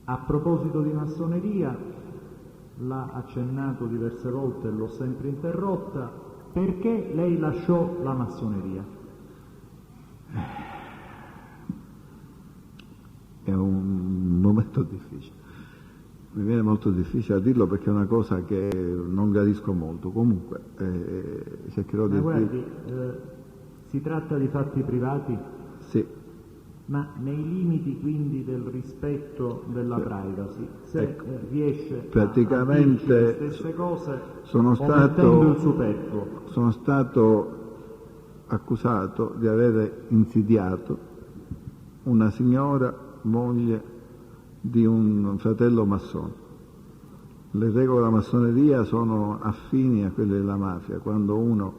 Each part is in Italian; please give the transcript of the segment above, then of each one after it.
A proposito di massoneria, l'ha accennato diverse volte e l'ho sempre interrotta, perché lei lasciò la massoneria? È un momento difficile, mi viene molto difficile a dirlo perché è una cosa che non gradisco molto, comunque cercherò di... Guardi, si tratta di fatti privati? Sì. Ma nei limiti quindi del rispetto della privacy, se ecco, riesce praticamente a dirci le stesse cose omettendo il superfluo. Sono stato accusato di aver insidiato una signora moglie di un fratello massone. Le regole della massoneria sono affini a quelle della mafia. Quando uno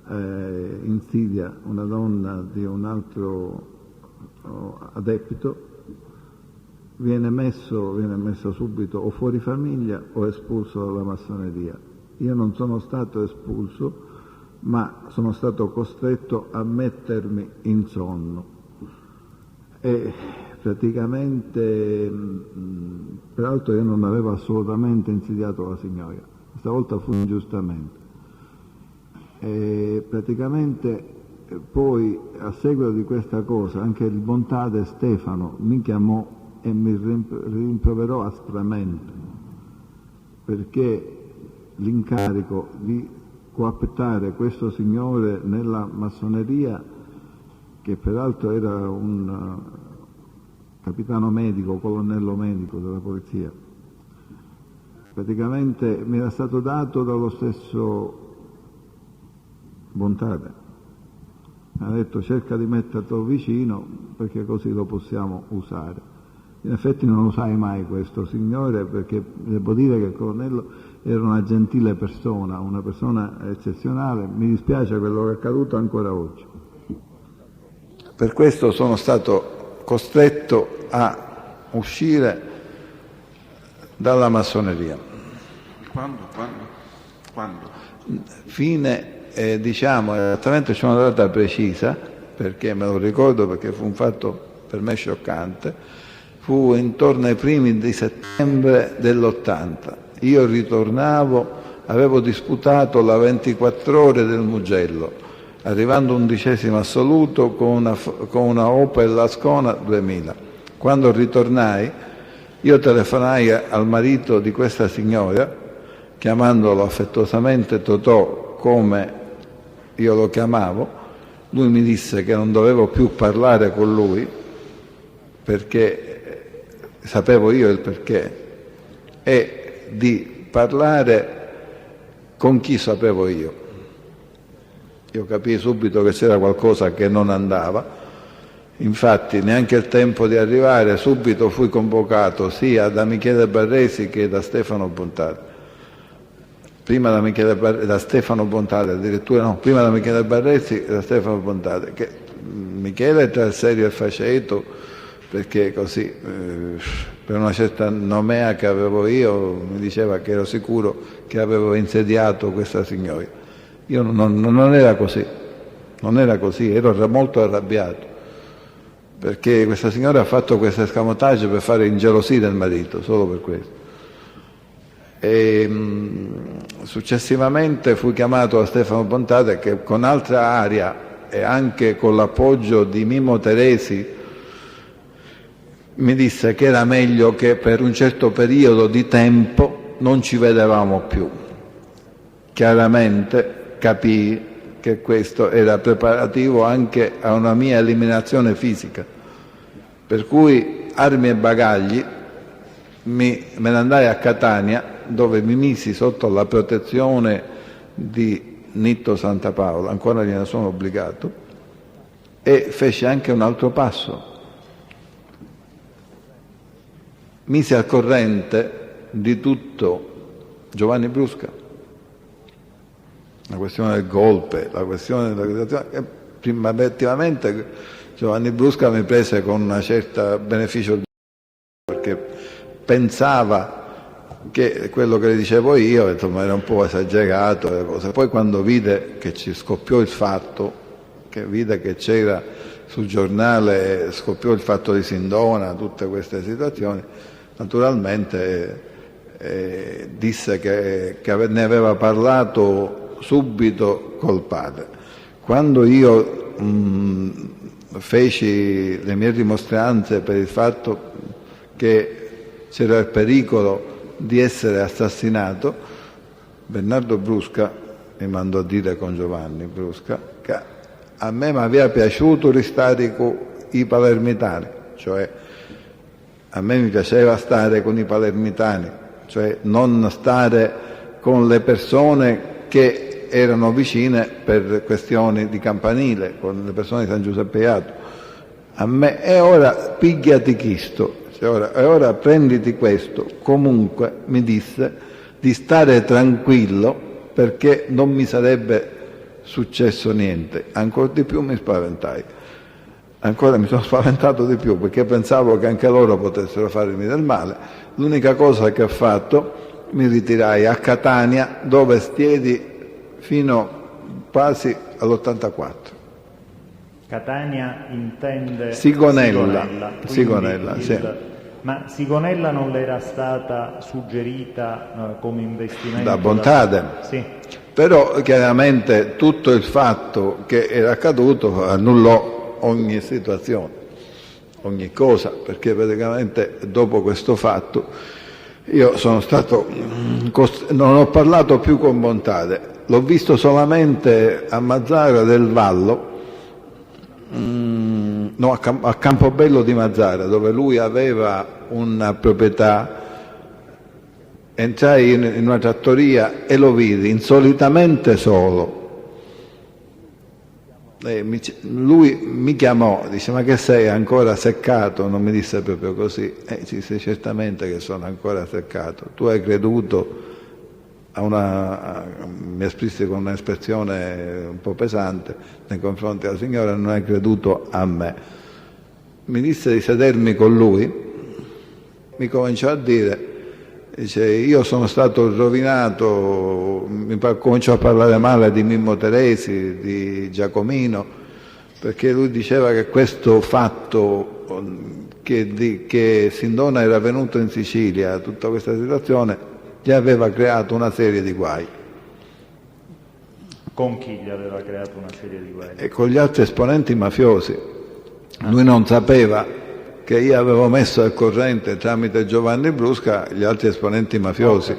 insidia una donna di un altro adepto, viene messo subito o fuori famiglia o espulso dalla massoneria. Io non sono stato espulso, ma sono stato costretto a mettermi in sonno e praticamente, peraltro io non avevo assolutamente insidiato la signora, stavolta fu ingiustamente. E praticamente poi, a seguito di questa cosa, anche il bontade Stefano mi chiamò e mi rimproverò aspramente, perché l'incarico di cooptare questo signore nella massoneria, che peraltro era un capitano medico, colonnello medico della polizia, praticamente mi era stato dato dallo stesso bontade. Mi ha detto: cerca di metterlo vicino perché così lo possiamo usare. In effetti non usai mai questo signore, perché devo dire che il colonnello era una gentile persona, una persona eccezionale. Mi dispiace quello che è accaduto ancora oggi. Per questo sono stato costretto a uscire dalla massoneria. Quando? Fine, diciamo esattamente, c'è una data precisa, perché me lo ricordo, perché fu un fatto per me scioccante. Fu intorno ai primi di settembre dell'80. Io ritornavo, avevo disputato la 24 ore del Mugello, arrivando 11° assoluto con una Opel Ascona 2000. Quando ritornai, io telefonai al marito di questa signora, chiamandolo affettuosamente Totò, come io lo chiamavo. Lui mi disse che non dovevo più parlare con lui, perché sapevo io il perché, e di parlare con chi sapevo io. Io capii subito che c'era qualcosa che non andava. Infatti neanche il tempo di arrivare, subito fui convocato sia da Michele Barresi che da Stefano Bontade. Prima da Stefano Bontade, addirittura no, prima da Michele Barresi e da Stefano Bontade, che Michele tra il serio e il faceto, perché così per una certa nomea che avevo io mi diceva che ero sicuro che avevo insediato questa signora. Io non era così, ero molto arrabbiato, perché questa signora ha fatto questo escamotage per fare ingelosire il marito, solo per questo. E successivamente fui chiamato da Stefano Bontade, che con altra aria e anche con l'appoggio di Mimmo Teresi mi disse che era meglio che per un certo periodo di tempo non ci vedevamo più. Chiaramente capii che questo era preparativo anche a una mia eliminazione fisica, per cui armi e bagagli me ne andai a Catania, dove mi misi sotto la protezione di Nitto Santapaola, ancora gliene sono obbligato, e feci anche un altro passo. Mise al corrente di tutto Giovanni Brusca, la questione del golpe, la questione della... Prima, effettivamente, Giovanni Brusca mi prese con una certa beneficio, perché pensava che quello che le dicevo io, insomma, era un po' esagerato le cose. Poi quando vide che ci scoppiò il fatto, che vide che c'era sul giornale scoppiò il fatto di Sindona, tutte queste situazioni, naturalmente disse che ne aveva parlato subito col padre. Quando io feci le mie rimostranze per il fatto che c'era il pericolo di essere assassinato, Bernardo Brusca mi mandò a dire con Giovanni Brusca che a me mi aveva piaciuto restare con i palermitani, cioè a me mi piaceva stare con i palermitani, cioè non stare con le persone che erano vicine per questioni di campanile, con le persone di San Giuseppe Jato. A me, e ora pigliati chisto, cioè ora prenditi questo. Comunque mi disse di stare tranquillo perché non mi sarebbe successo niente. Ancora di più mi spaventai. Ancora mi sono spaventato di più perché pensavo che anche loro potessero farmi del male. L'unica cosa che ho fatto, mi ritirai a Catania, dove stiedi fino quasi all'84. Catania intende Sigonella, sì. Ma Sigonella non le era stata suggerita come investimento? Da Bontade. Sì. Però chiaramente tutto il fatto che era accaduto annullò ogni situazione, ogni cosa, perché praticamente dopo questo fatto io sono stato, non ho parlato più con Bontade, l'ho visto solamente a Mazzara del Vallo, no, a Campobello di Mazzara, dove lui aveva una proprietà. Entrai in una trattoria e lo vidi insolitamente solo. Lui mi chiamò, dice: ma che sei ancora seccato? Non mi disse proprio così. Disse: certamente che sono ancora seccato. Tu hai creduto mi espresse con un'espressione un po' pesante nei confronti della signora, non hai creduto a me. Mi disse di sedermi con lui, mi cominciò a dire, dice: io sono stato rovinato, cominciò a parlare male di Mimmo Teresi, di Giacomino, perché lui diceva che questo fatto che Sindona era venuto in Sicilia, tutta questa situazione gli aveva creato una serie di guai. Con chi gli aveva creato una serie di guai? E con gli altri esponenti mafiosi. Lui non sapeva che io avevo messo al corrente tramite Giovanni Brusca gli altri esponenti mafiosi.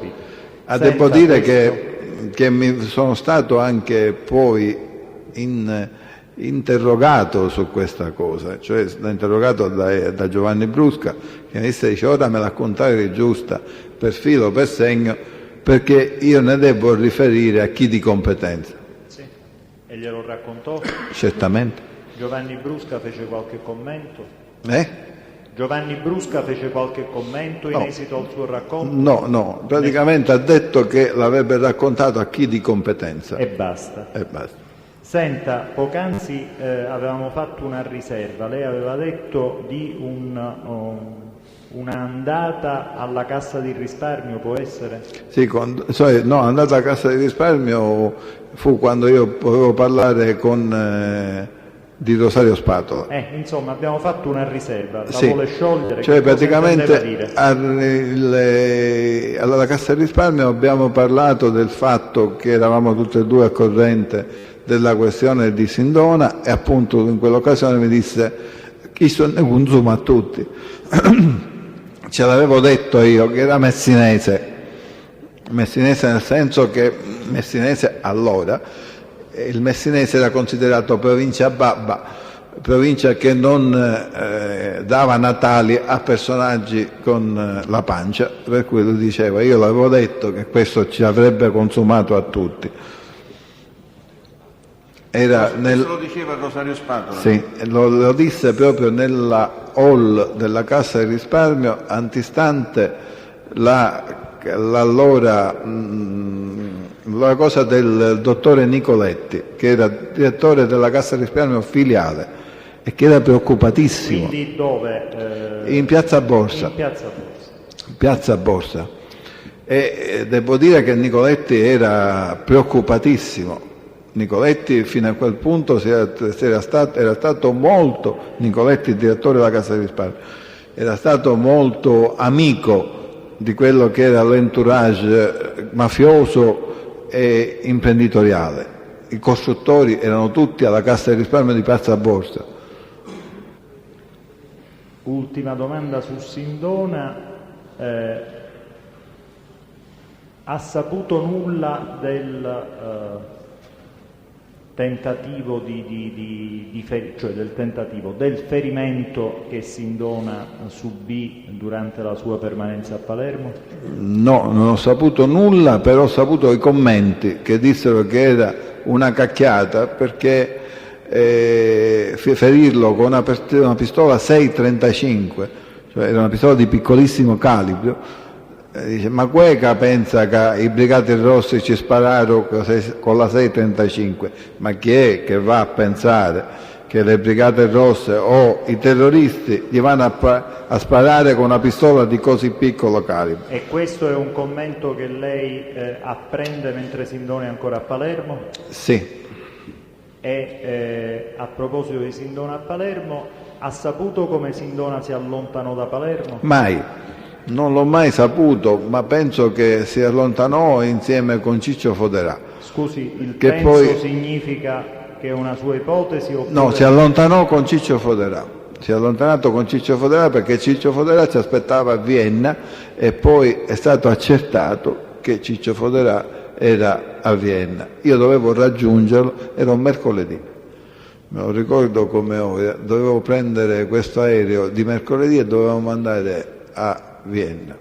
Devo dire che mi sono stato anche poi interrogato su questa cosa, cioè interrogato da Giovanni Brusca, che mi dice: ora me la contare giusta per filo per segno, perché io ne devo riferire a chi di competenza. Sì. E glielo raccontò? Certamente. Giovanni Brusca fece qualche commento? Giovanni Brusca fece qualche commento in esito al suo racconto? No, praticamente ha detto che l'avrebbe raccontato a chi di competenza. E basta. Senta, poc'anzi avevamo fatto una riserva, lei aveva detto di un'andata alla Cassa di Risparmio, può essere? Sì, andata alla Cassa di Risparmio fu quando io potevo parlare di Rosario Spatola. Insomma, abbiamo fatto una riserva, la sì. Vuole sciogliere? Cioè praticamente alla Cassa di Risparmio abbiamo parlato del fatto che eravamo tutti e due a corrente della questione di Sindona, e appunto in quell'occasione mi disse: chi sono ne consuma a tutti. Ce l'avevo detto io che era messinese nel senso che messinese allora, il messinese era considerato provincia babba, provincia che non dava natali a personaggi con la pancia, per cui lui diceva: io l'avevo detto che questo ci avrebbe consumato a tutti. Lo diceva Rosario Spatola? Sì, lo disse proprio nella hall della Cassa di Risparmio, antistante la cosa del dottore Nicoletti, che era direttore della Cassa di Risparmio filiale e che era preoccupatissimo. Quindi dove? In Piazza Borsa. Piazza Borsa. E devo dire che Nicoletti era preoccupatissimo, Nicoletti fino a quel punto era stato molto, Nicoletti, il direttore della Cassa di Risparmio, era stato molto amico di quello che era l'entourage mafioso e imprenditoriale. I costruttori erano tutti alla Cassa di Risparmio di Piazza Borsa. Ultima domanda su Sindona. Ha saputo nulla del tentativo del ferimento che Sindona subì durante la sua permanenza a Palermo? No, non ho saputo nulla, però ho saputo i commenti che dissero che era una cacchiata, perché ferirlo con una pistola 6,35, cioè era una pistola di piccolissimo calibro. Dice, ma Cueca pensa che i Brigati Rossi ci spararono con la 6,35, ma chi è che va a pensare che le Brigate Rosse o i terroristi gli vanno a sparare con una pistola di così piccolo calibro? E questo è un commento che lei apprende mentre Sindona è ancora a Palermo? Sì. E a proposito di Sindona a Palermo, ha saputo come Sindona si allontanò da Palermo? Mai. Non l'ho mai saputo, ma penso che si allontanò insieme con Ciccio Foderà. Scusi, il che penso poi significa che è una sua ipotesi? Oppure... No, si allontanò con Ciccio Foderà. Si è allontanato con Ciccio Foderà perché Ciccio Foderà ci aspettava a Vienna e poi è stato accertato che Ciccio Foderà era a Vienna. Io dovevo raggiungerlo, era un mercoledì. Me lo ricordo come ora, dovevo prendere questo aereo di mercoledì e dovevamo andare a Vienna.